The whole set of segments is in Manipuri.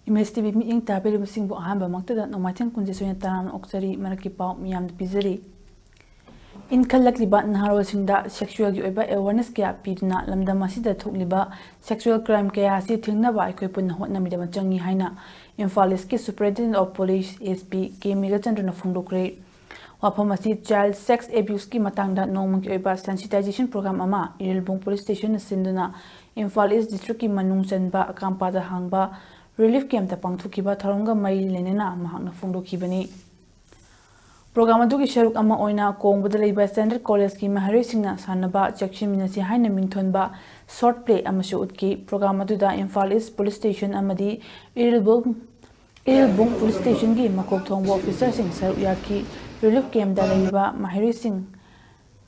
MSTV meeting tabiri busing bu ahamba maktada no maithang kunje soina taran oksari maraki pau miyam pizari in khalak liba naharo singda sexual gi oiba awareness kya pidna lamdam asida thokliba sexual crime kya asi thingna ba aikoi pun hotna mi da changi haina Imphal East ki Superintendent of Police SP K Megachandra Phongdokre wafam asi child sex abuse ki matangda nongmung ki oiba sensitization program ama Irilbung Police Station sinduna Imphal East District ki manung chanba akampada hangba relief camp ta pangthukiba tharonga mai lenena mahakna phongdokhibani program adu ki sharuk ama oina kongbada leiba standard college ki maharoi singna sanaba chakchiminasi haina mingthonba short play amasu utki program adu da Imphal East Police Station amadi Irilbung Police Station gi makok thongbo officer sing saru yaki relief camp da leiba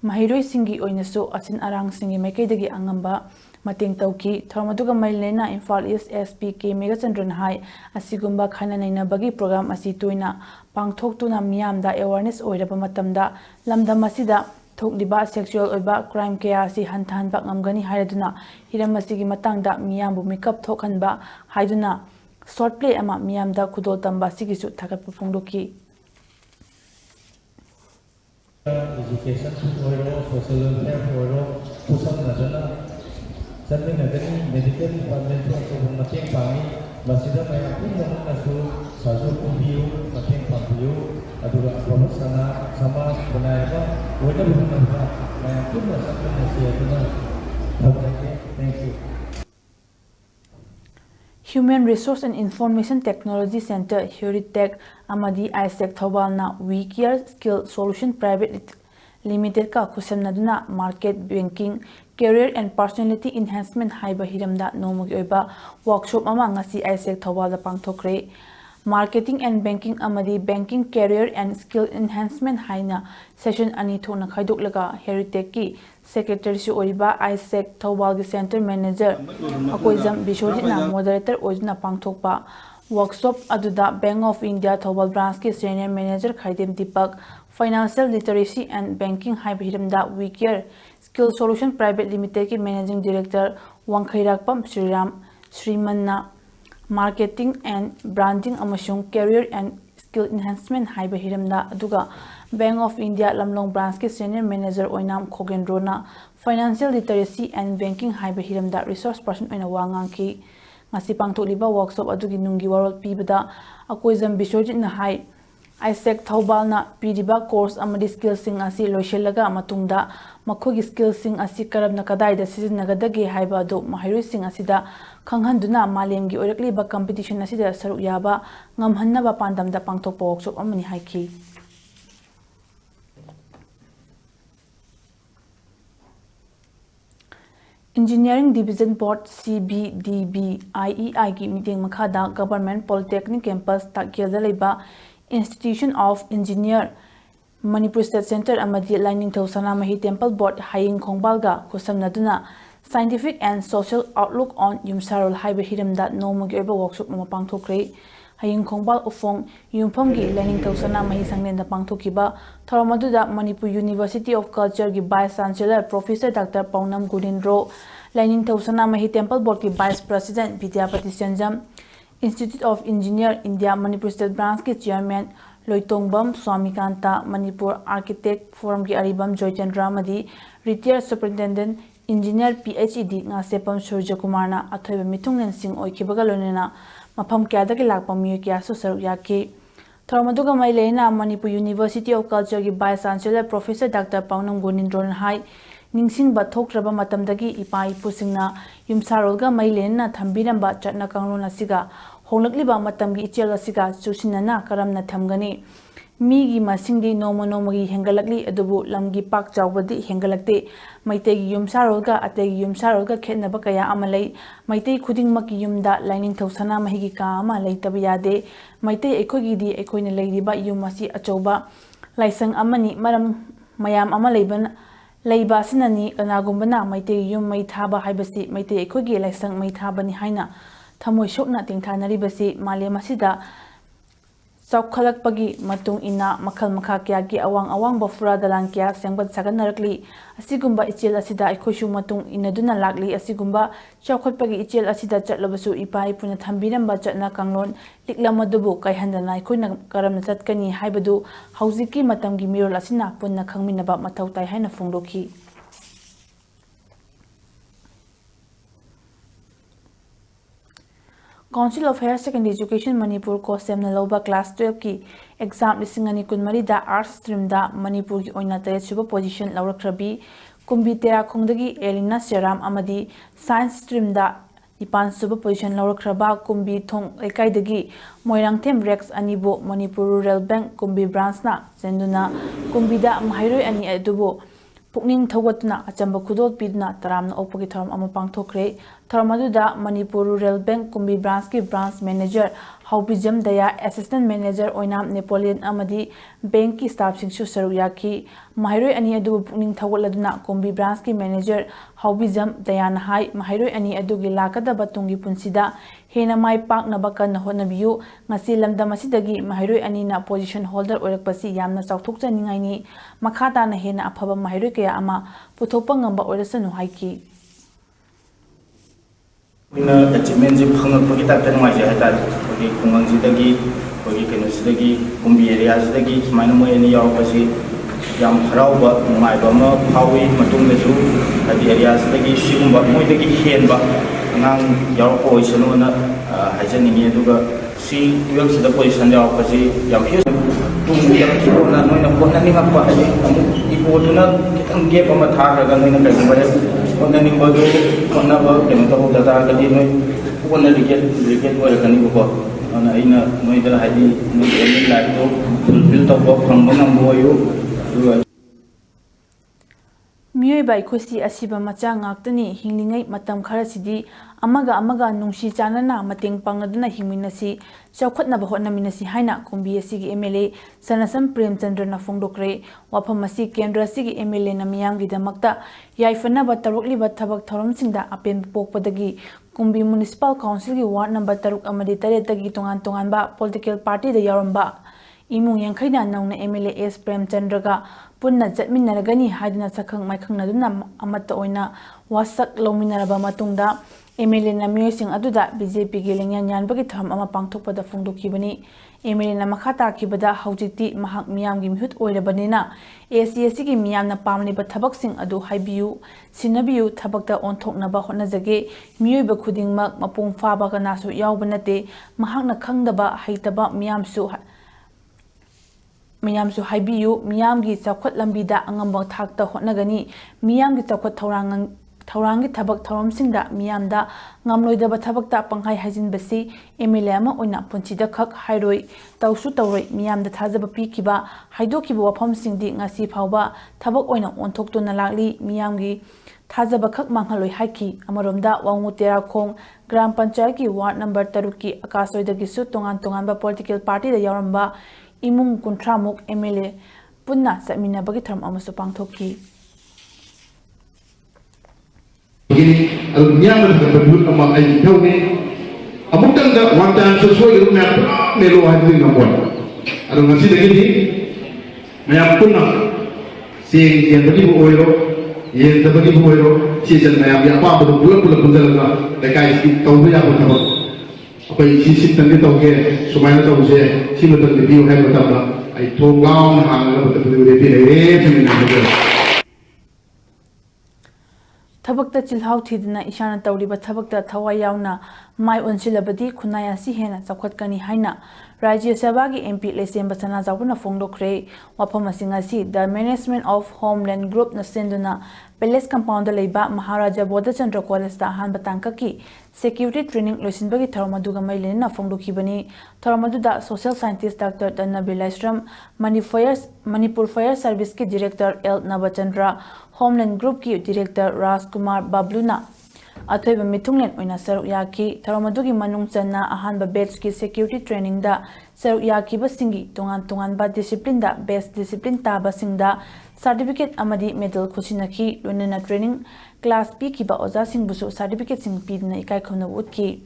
mahiroi singi oinasu asin arang singi maikaidagi angamba Mating tauki thormaduga mailena Imphal East SP K Megachandran hai asigumba khana naina bagi program asi tuina pangthoktuna miyamda awareness oiraba matamda lamdam asida thokliba sexual oiba crime kaya asi hanthanba ngamgani haiduna hiram asigi matangda miyambu makeup thokhanba haiduna short play ama miyamda khudol tamba sigisu thakatpu phongdoki education social welfare kusam najana Something like medical department to Mateng Pami, Masida Mayapin, Nasu, Sazu Kubiu, Mateng Pampio, Adura Promasana, Sama, Banaiba, whatever you know, Mayapin was something as Thank you. Human Resource and Information Technology Center, Huritech, Amadi Isaac Thobalna, WeCare Skill Solution Private Limited ka kusam naduna market banking career and personality enhancement haiba hiramda nomugi oiba workshop ama ngasi Isaac Thawal da pangthokre marketing and banking amadi banking career and skill enhancement haina session ani thona khaidok Heritage ki secretary su oiba Isaac Thawal gi center manager akoizam Bishojit na moderator ojna pangthokpa workshop aduda Bank of India Thawal branch ki senior manager Khaidem Deepak Financial Literacy and Banking Hiramda WeCare Skill Solution Private Limited ki Managing Director Wangkhairakpam Srimanna Marketing and Branding amasung Career and Skill Enhancement Hiramda aduga Bank of India Lamlong Branch ki Senior Manager Oinam Khogendrona Financial Literacy and Banking Hiramda Resource Person oina wangang ki ngasi pangtholiba workshop adugi nungi warol pibada akoizam Bishojit na hai Isaac Thawbalna piriba course amadi skills sing asi loishelaga matungda makhogi skills sing asi karabna kadaida sizinnagadagi haiba do mahiroi sing asida khanghanduna malemgi oirakliba competition asida saru yaba ngamhannaba pandamda pangthokpa workshop amani haiki Engineering Division Board CBDB IEI ki meeting makhada Government Polytechnic Campus Takyada leiba Institution of Engineer Manipur State Center amadi Lining Thosana Mahi Temple Board Haying Khongbalga Kusamnaduna Scientific and Social Outlook on Yumsarol Haiba Hiramda Nomugi Oiba Workshop Mama Pangthokre Haying Khongbal Ufong Yumphomgi Lining Thosana Mahi Sangnenda Pangthokiba Thoramaduda Manipur University of Culture gi Vice Chancellor Professor Dr. Paunam Gudindro Lining Thosana Mahi Temple Board ki Vice President Vidyapati Sanjam Institute of Engineer India Manipur State Branch ki Chairman Loitongbam Swamikanta Manipur Architect Forum ki Aribam Joychandra Madi Retired Superintendent Engineer PhD nga Sepam Surya Kumarna athoiba mitungnen sing oikibaga lonena mafam kyada ki lakpa miyo kya su saru yaki Thormaduga mailena Manipur University of Culture ki Vice Chancellor Professor Dr. Paunam Gunindron hai Ningsing Bathokraba Matamdagi Ipai Pusingna Yumsarolga Mailena Thambiramba Chatna Kanglona Siga Honakliba Matamgi Ichela Siga Chusinana Karamna Thamgani Migi Masingdi Nomonomagi Hengalakli Adubu Lamgi Pak Chawbadi Hengalakte Maitegi Yumsarolga Ategi Yumsarolga Ketnabakaya Amalai Maitei Kuding Maki Yumda Lining Thosana Mahigi Kama Laitabiyade Maitei Ekogidi Ekoina Ladiba Yumasi Achoba Laisang Amani Maram Mayam Amalaiban Leiba sinani kanagumbana maitei yum mai thaba haibasi maitei ekhogi laisang mai thabani haina thamoi shokna tingthanari basi malem asida Chaukhalakkpagi matung ina makhal makha kya gi awang bafura dalan kya sengbat sagannarakli asigumba ichel asida aikhoishu matung inaduna lakli asigumba chaukhotpagi ichel asida chatlabasu ipa ipuna thambiramba chatna kanglon liklamadubu kaihandana aikhoina karamna chatkani haibadu hauziki matamgi mirol asina punna khangminaba mathau tai haina phongdokhi. Council of Higher Secondary Education Manipur ko semna loba class 12 ki exam lisingani kunmari da arts stream da Manipur ki oina tayat suba position laurakrabi kumbi tera khongdagi Elina Seram amadi science stream da ipan suba position laurakraba kumbi thong ekai dagi Moirangthem Rex anibo Manipur Rural Bank kumbi branch na senduna kumbi da mahairoi ani adubo Pukning Thawatna achamba khudol pidna taramna opagi thoram ama pangthokre thoram aduda Manipur Rural Bank kumbi branch ki branch manager Haubijam Daya assistant manager oinam Napoleon amadi bank ki staff singsu saru yaki mahairoi ani adu pukning thawatladuna kumbi branch ki manager Haubijam Daya nahai mahairoi ani adugi lakada batungi punsida hena mai pak nabakan honabiyu ngasi lamdam asidagi mahairoi ani na position holder oirakpasi yamna chauthokcha ningai ni makhata na hena afaba mahairoi kaya ama puthokpa ngamba oirasanu haiki ina achievement ji phangakpagi tapta ngai ja hata ogi kungang ji keno sidagi kumbi area sidagi smaina moi ani yaupasi yam harauba ngai ba ma phawi matung da su adi area sidagi sigumba moi dagi henba ngang yaupoi sanu na hajani ni aduga si web sida position yaupasi yam hiu tung ya ki na noi na konna ni ngapa adi amu ipo tuna kitang gap ama tharaga noi na kai ba konna ni bodu konna ba keno ta hoda ta kadi noi konna riket wa kani ko ana ina noi da hadi noi ni life to fulfill to ko phangba nam boyu Miyoi bai khosi asiba macha ngaktani hinglingai matam kharasidi amaga nungsi chanana mateng pangaduna hingminasi chaukhotna bahotnaminasi haina kumbi asigi MLA Sanasam Premchandra na phongdokre wafam asi kendra asigi MLA na miyamgi damakta yaifana ba tarukli ba thabak thoromsingda apen pokpadagi kumbi municipal council gi ward number 3 amadi 3 tagi tongan ba political party da yaramba imung yangkhaina nauna MLA S Premchandra ga punna jatminaragani haiduna sakhang maikhangna duna amatta oina wasak lominaraba matungda MLA na miyosing aduda BJP gi lengyan yanbagi tham ama pangthokpada phongdokhibani MLA na makhata khibada haujikti mahak miyam gi mihut oirabanina ACSC gi miyamna pamliba thabaksing adu haibiyu sinabiyu thabakta onthoknaba hotnajage miyoiba khudingmak mapung faba kanasu yawbanate mahakna khangdaba haitaba miyamsu haibiyu miyamgi chakhot lambida angamba thakta hotnagani miyamgi chakhot thaurangi thabak thoromsingda miyamda ngamloidaba thabakta panghai hajinbasi MLA ama oina punchida khak hairoi tausu tauroi miyamda thajaba pikiba haidokiba wafamsingdi ngasi phawba thabak oina onthoktuna lakli miyamgi thajaba khak manghaloi haiki amaromda wangu tera khong gram panchayat ki ward number 3 ki akasoidagi su tongan ba political party da yaramba imung kuntramuk MLA punna saminabagi tharam amasu pangthokki Nyamar da berdua sama ayi tahu ni, abu tangga wantan sesuai dengan apa melu hati ngampun. Ada nasi lagi ni, mayam pun nak, si yang tadi bu oiro, si jalan mayam yang apa betul pun jalan dekai si tahu tu yang betul. Apa si tadi tahu ke, semua tahu je, si betul di biu hai betul lah. Ayi tonggang hang betul di biu betul. Thabakta chilhau thidna ishana tawriba thabakta thawai yauna mai onsilabadi khunaya si hena chakhatkani haina Rajya Sabha gi MP Lesemba Sana Zawuna phongdokre wafam asinga si the management of homeland group na senduna palace compound leiba Maharaja Bodhachandra College da han batangka ki security training loisinbagi tharamaduga mailena phongdokhibani tharamadu social scientist Dr. Nabil Ashram Manipur Fire Service ki director L Nabachandra homeland group ki director Rajkumar Babluna Athoiba mitunglen oina saruk yaki tharamadugi manung channa ahanba batch ki security training da saruk yaki basingi tongan ba discipline da best discipline ta basingda certificate amadi medal khusinaki lonena training class P ki ba oja sing busu certificate sing pidna ikai khona utki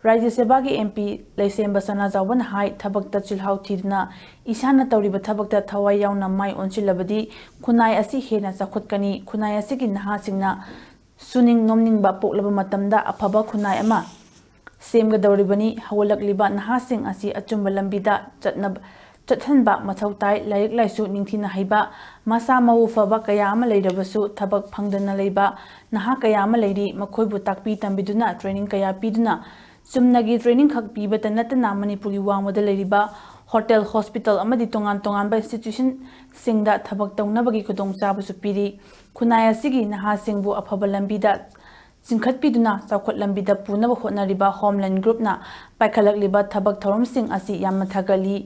राज्य सेवा की MP लैसेम बसना जावन हाई थबक चिल्हाउ थीदना इसाना तौरीब थबक थवाई याउना माई ओनसिलबदी खुनाई असि हेना चखुतकनी खुनाई असि की नहासिंगना सुनिंग नोमनिंगबा पोकलबा मतमदा अफबा खुनाई अमा सेमगदौरिबनी हवलकलिबा नहासिंग असि अचुंबा लंबिदा चटहनबा मथौ ताई लाइक लाइसु निंथिना हैबा मसा मऊ फबा कया अमा लेरबसु थबक फंगदना लेबा नहा कया अमा लेरी मखोइबु ताकपी तंबिदुना ट्रेनिंग कया पीदुना चुमनगी ट्रेनिंग खक पीबत नतना मणिपुरी वांगमदा लेरिबा होटल हॉस्पिटल अमदी तोंगान तोंगानबा इंस्टीट्यूशन सिंगदा थबक तौनबगी खुदोंग चाबसु पीरी खुनाई असिगी नहासिंगबु अफबा लंबिदा चिंखटपीदुना चौखट लंबिदा पुनब होटनरिबा होमलैंड ग्रुपना पाइखलकलिबा थबक थौरमसिंग असि यामना थगली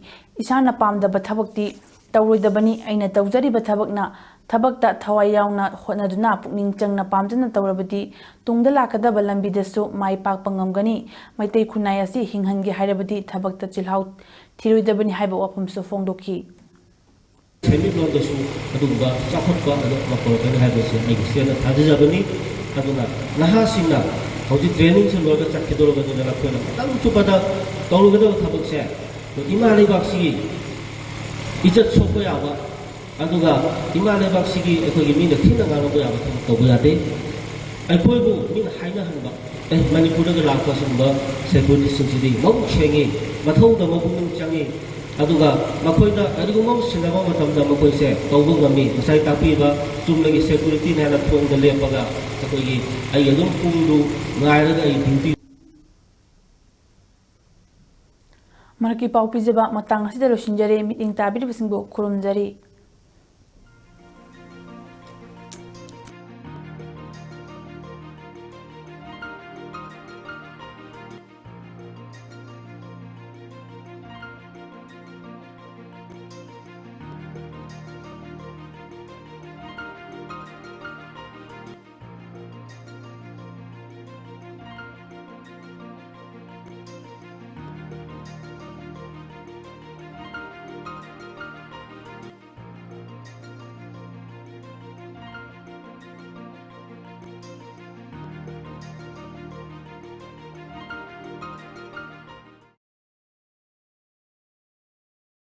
इसाना पामदबा थबकती तौरोइदबनी अइना तौजरिबा थबकना थबकता थवाई याउना होटनदुना पुकनिंग चंगना पामजना तौरबदी तुंगदा लाकदबा लंबिदसु माई पाकपा ngमगनी मैतै खुनाई असि हिंहनगे हाइरबदी थबकता चिल्हाउ थिरोइदबनी हाइबा वाफमसु फोंदोखी सेमिलोंदसु अदुबा चाखटपा अदु मकोरकन हाइबसे एगिसेना थाजजबनी अदुना नहासिंना हौजी ट्रेनिंग से लोग चक्किदोरबनी लखोना तंग चुपदा तौरगदो थबकसे इमा लेबाक्सी इज्जत सोको याबा अदुगा इमा लेबाक्सीगी अखोगी मीना खिना गारबो याबा थबक तौबो यादे अखोइबु मीना हाइना हनबा मणिपुरदगा लाखपासिंबा सेक्युरिटी सिंसिदी मौ खेंगे मथौदा मबुंग चंगे अदुगा मखोइदा अदिगुमो सिनाबा मतमदा मखोइसे तौबो गमी मसाइ तापीबा चुमलगी सेक्युरिटी नेना थोंगदा लेपगा अखोगी आई अदुम पुंगदु गायरगा आई ड्यूटी मरकी पाउ पिजबा मतंग असिदा लोसिंजरे मीटिंग ताबिरबसिंगबो खुरुमजरी।